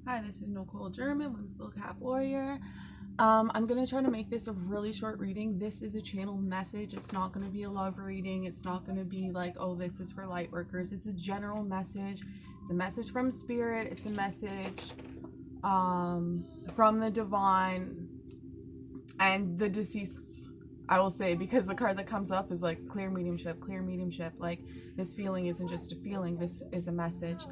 Hi, this is Nicole German, Whimsical Cat Warrior. I'm going to try to make this a really short reading. This is a channel message. It's not going to be a love reading. It's not going to be like, oh, this is for light workers. It's a general message. It's a message from spirit. It's a message from the divine and the deceased, I will say, because the card that comes up is like clear mediumship, clear mediumship. Like, this feeling isn't just a feeling. This is a message.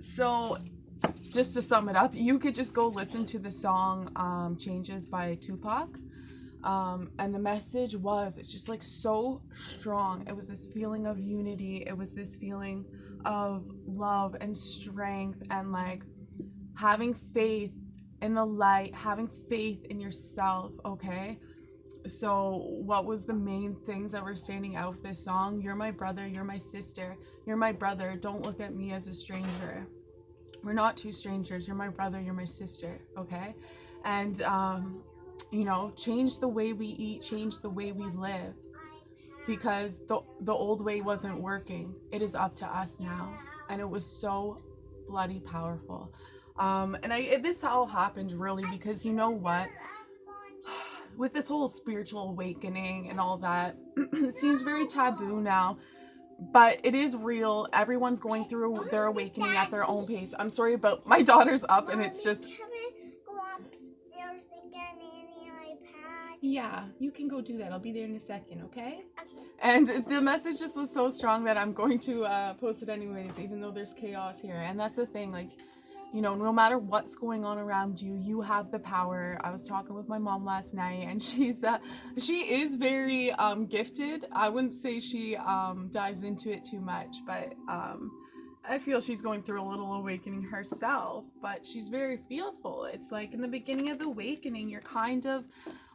So just to sum it up, you could just go listen to the song Changes by Tupac. And the message it's just like so strong. It was this feeling of unity. It was this feeling of love and strength and like having faith in the light, having faith in yourself, okay? So what was the main things that were standing out with this song? You're my brother, you're my sister, you're my brother, don't look at me as a stranger. We're not two strangers. You're my brother, you're my sister, okay? And, change the way we eat, change the way we live, because the old way wasn't working. It is up to us now. And it was so bloody powerful. This all happened really because you know what? With this whole spiritual awakening and all that, it seems very taboo now. But it is real. Everyone's going through their awakening at their own pace. I'm sorry, but my daughter's up and it's just... Can we go upstairs and get any iPad? Yeah, you can go do that. I'll be there in a second, okay? Okay. And the message just was so strong that I'm going to post it anyways, even though there's chaos here. And that's the thing, like, no matter what's going on around you, you have the power. I was talking with my mom last night, and she is very gifted. I wouldn't say she dives into it too much, but I feel she's going through a little awakening herself, but she's very fearful. It's like in the beginning of the awakening, you're kind of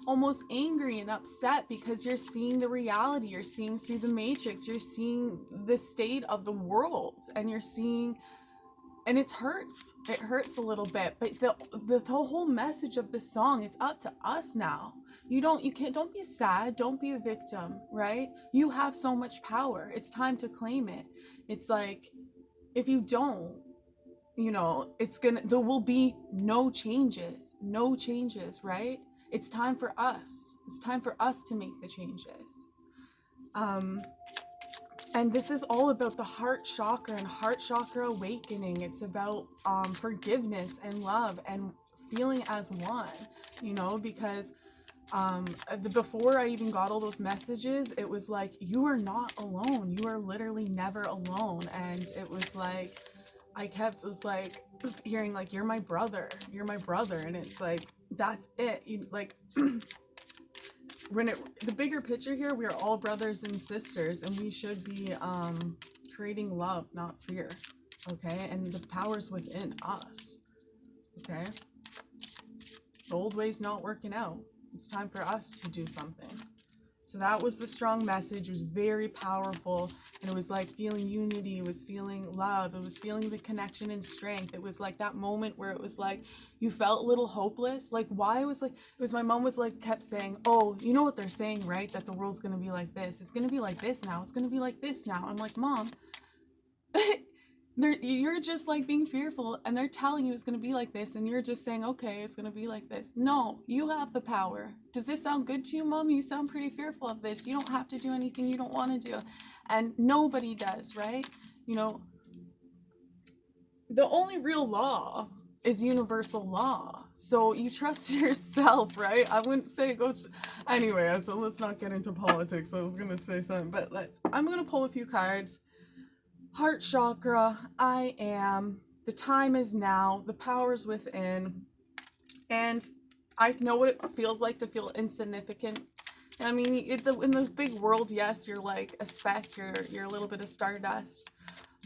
almost angry and upset because you're seeing the reality, you're seeing through the matrix, you're seeing the state of the world, and you're seeing... And it hurts a little bit, but the whole message of the song, it's up to us now. Don't be sad, don't be a victim, right? You have so much power. It's time to claim it. It's like, if you don't, there will be no changes, right? It's time for us. It's time for us to make the changes. And this is all about the heart chakra and heart chakra awakening. It's about forgiveness and love and feeling as one, because before I even got all those messages, it was like, you are not alone. You are literally never alone. And it was like, it's like hearing like, you're my brother. And it's like, that's it. The bigger picture here, we are all brothers and sisters, and we should be creating love, not fear, okay? And the power's within us, okay? The old way's not working out. It's time for us to do something. So that was the strong message. It was very powerful, and it was like feeling unity. It was feeling love. It was feeling the connection and strength. It was like that moment where it was like you felt a little hopeless. Like, why? My mom was like, kept saying, oh, you know what they're saying, right? That the world's going to be like this. It's going to be like this now. It's going to be like this now. I'm like, Mom, you're just like being fearful, and they're telling you it's going to be like this, and you're just saying, okay, it's going to be like this. No, you have the power. Does this sound good to you, Mom? You sound pretty fearful of this. You don't have to do anything you don't want to do. And nobody does, right? The only real law is universal law. So you trust yourself, right? I wouldn't say anyway, so let's not get into politics. I was going to say something, but I'm going to pull a few cards. Heart chakra, I am. The time is now. The power's within. And I know what it feels like to feel insignificant. I mean, in the big world, yes, you're like a speck. You're a little bit of stardust.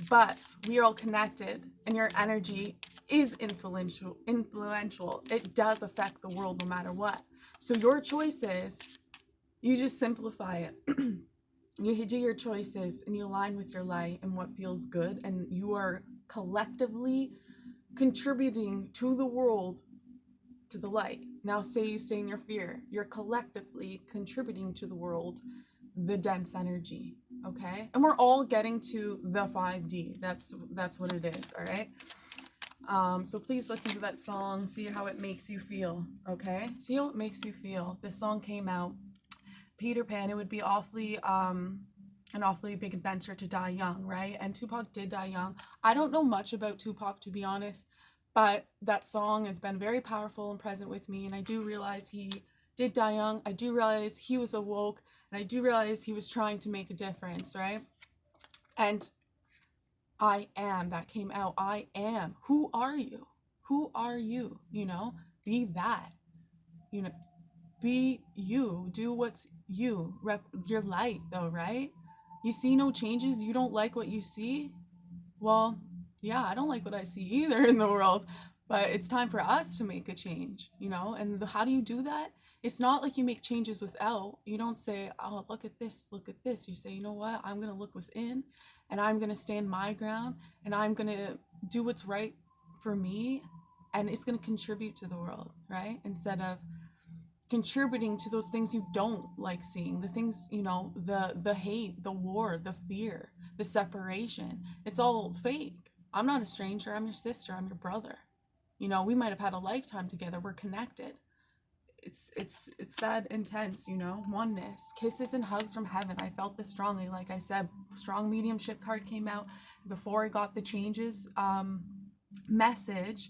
But we are all connected, and your energy is influential. It does affect the world no matter what. So your choices, you just simplify it. You do your choices and you align with your light and what feels good, and you are collectively contributing to the world, to the light. Now say you stay in your fear, you're collectively contributing to the world the dense energy, okay? And we're all getting to the 5D. That's what it is, all right? So please listen to that song, see how it makes you feel, okay? See how it makes you feel. This song came out, Peter Pan, it would be an awfully big adventure to die young, right? And Tupac did die young. I don't know much about Tupac, to be honest, but that song has been very powerful and present with me, and I do realize he did die young. I do realize he was awoke, and I do realize he was trying to make a difference, right? And I am, that came out. I am. Who are you? Who are you? You know, be that. You know, be you. Do what's you. Your light, though, right? You see no changes. You don't like what you see. Well, yeah, I don't like what I see either in the world, but it's time for us to make a change, you know? And how do you do that? It's not like you make changes without. You don't say, oh, look at this, look at this. You say, you know what? I'm going to look within and I'm going to stand my ground and I'm going to do what's right for me and it's going to contribute to the world, right? Instead of contributing to those things you don't like seeing, the things, you know, the hate, the war, the fear, the separation. It's all fake. I'm not a stranger. I'm your sister. I'm your brother. You know, we might have had a lifetime together. We're connected. It's that intense, you know. Oneness, kisses and hugs from heaven. I felt this strongly. Like I said, strong mediumship card came out before I got the changes message.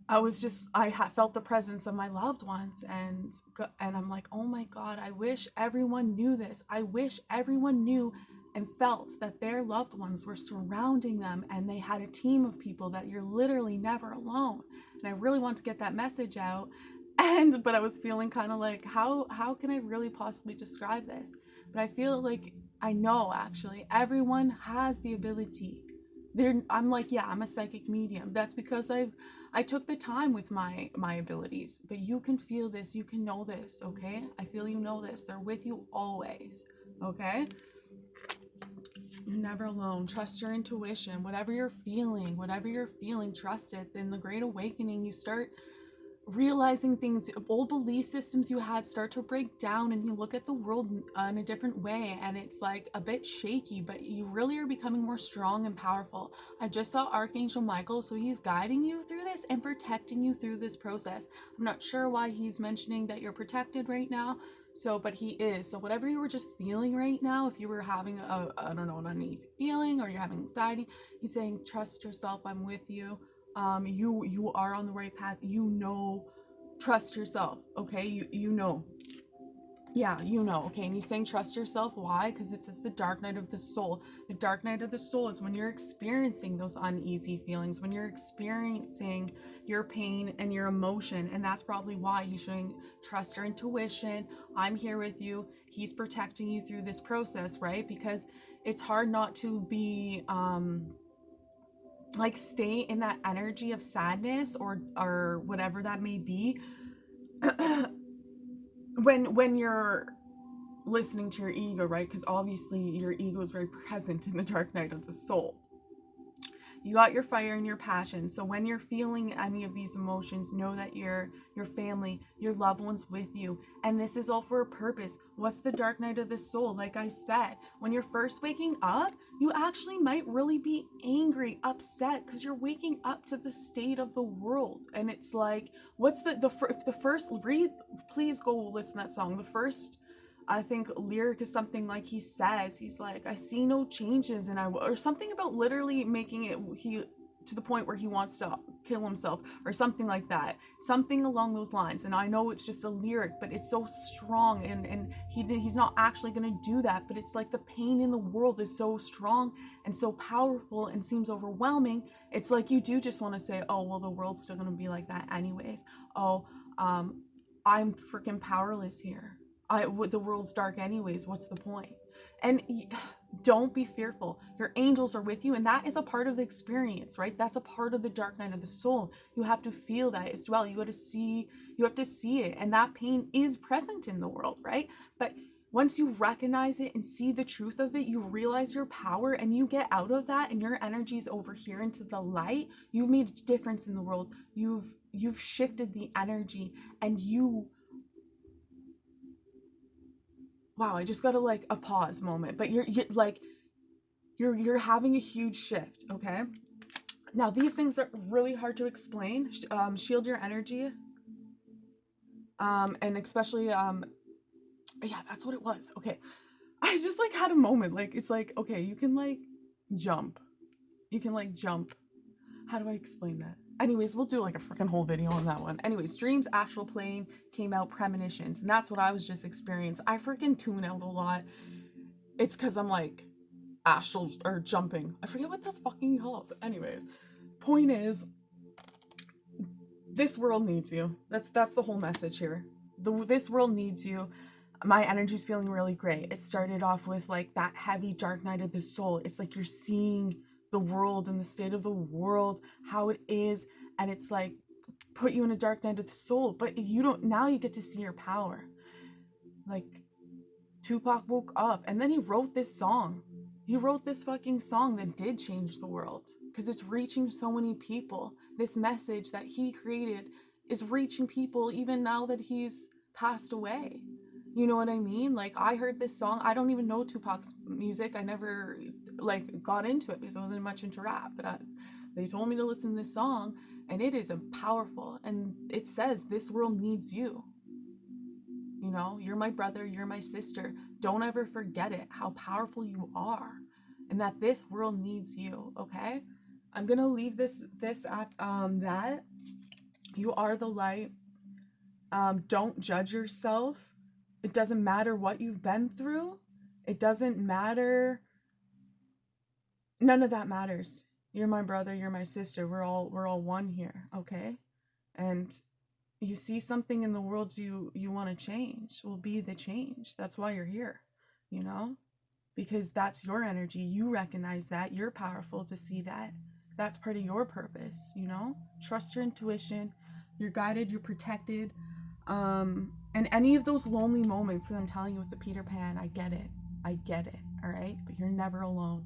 I felt the presence of my loved ones, and I'm like, oh my God, I wish everyone knew this. I wish everyone knew and felt that their loved ones were surrounding them, and they had a team of people, that you're literally never alone. And I really want to get that message out, but I was feeling kind of like, how can I really possibly describe this? But I feel like I know, actually everyone has the ability. I'm like, yeah, I'm a psychic medium. That's because I took the time with my abilities. But you can feel this, you can know this, okay? I feel you know this. They're with you always, okay? You're never alone. Trust your intuition. Whatever you're feeling, trust it. In the Great Awakening, you start realizing things, old belief systems you had start to break down, and you look at the world in a different way, and it's like a bit shaky, but you really are becoming more strong and powerful. I just saw Archangel Michael, so he's guiding you through this and protecting you through this process. I'm not sure why he's mentioning that you're protected right now, but he is. So whatever you were just feeling right now, if you were having I don't know, an uneasy feeling, or you're having anxiety, he's saying, trust yourself, I'm with you. You are on the right path. You know, trust yourself. Okay, you know. Yeah, you know. Okay, and he's saying trust yourself. Why? Because it says the dark night of the soul. The dark night of the soul is when you're experiencing those uneasy feelings, when you're experiencing your pain and your emotion, and that's probably why he's showing trust your intuition. I'm here with you. He's protecting you through this process, right? Because it's hard not to be like stay in that energy of sadness or whatever that may be when you're listening to your ego, right? Because obviously your ego is very present in the dark night of the soul. You got your fire and your passion. So when you're feeling any of these emotions, know that your family, your loved ones with you. And this is all for a purpose. What's the dark night of the soul? Like I said, when you're first waking up, you actually might really be angry, upset, because you're waking up to the state of the world. And it's like, what's if the first read, please go listen to that song. The first, I think, lyric is something like, he's like, I see no changes, and or something about literally making it to the point where he wants to kill himself or something like that, something along those lines. And I know it's just a lyric, but it's so strong, and he's not actually going to do that, but it's like the pain in the world is so strong and so powerful and seems overwhelming. It's like you do just want to say, oh well, the world's still going to be like that anyways. I'm freaking powerless here. The world's dark anyways. What's the point? And don't be fearful. Your angels are with you, and that is a part of the experience, right? That's a part of the dark night of the soul. You have to feel that as well. You have to see it, and that pain is present in the world, right? But once you recognize it and see the truth of it, you realize your power, and you get out of that, and your energy's over here into the light. You've made a difference in the world. You've shifted the energy, and wow, I just got to like a pause moment, but you're having a huge shift, okay? Now, these things are really hard to explain. Shield your energy. And especially, yeah, that's what it was. Okay. I just like had a moment. Like, it's like, okay, you can like jump. You can like jump. How do I explain that? Anyways, we'll do like a freaking whole video on that one. Anyways, dreams, astral plane, came out, premonitions. And that's what I was just experiencing. I freaking tune out a lot. It's because I'm like astral or jumping. I forget what that's fucking called. Anyways, point is, this world needs you. That's the whole message here. This world needs you. My energy's feeling really great. It started off with like that heavy dark night of the soul. It's like you're seeing the world and the state of the world, how it is, and it's like put you in a dark night of the soul. But you don't, now you get to see your power. Like Tupac woke up and then he wrote this song. He wrote this fucking song that did change the world because it's reaching so many people. This message that he created is reaching people even now that he's passed away. You know what I mean? Like, I heard this song. I don't even know Tupac's music. I never like got into it because I wasn't much into rap, but they told me to listen to this song, and it is powerful. And it says this world needs you. You know, you're my brother, you're my sister. Don't ever forget it, how powerful you are, and that this world needs you. Okay, I'm gonna leave this at that. You are the light. Don't judge yourself. It doesn't matter what you've been through. It doesn't matter. None of that matters. You're my brother, you're my sister. We're all one here, okay? And you see something in the world you want to change, will be the change. That's why you're here, you know? Because that's your energy. You recognize that. You're powerful to see that. That's part of your purpose, you know? Trust your intuition. You're guided, you're protected. And any of those lonely moments that I'm telling you with the Peter Pan, I get it, all right? But you're never alone.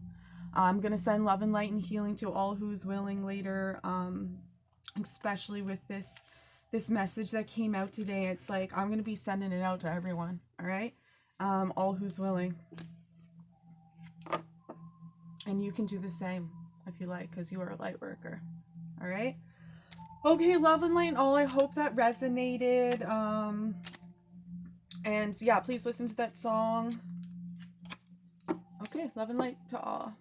I'm going to send love and light and healing to all who's willing later, especially with this message that came out today. It's like, I'm going to be sending it out to everyone, all right? All who's willing. And you can do the same if you like, because you are a light worker, all right? Okay, love and light all. I hope that resonated. And yeah, please listen to that song. Okay, love and light to all.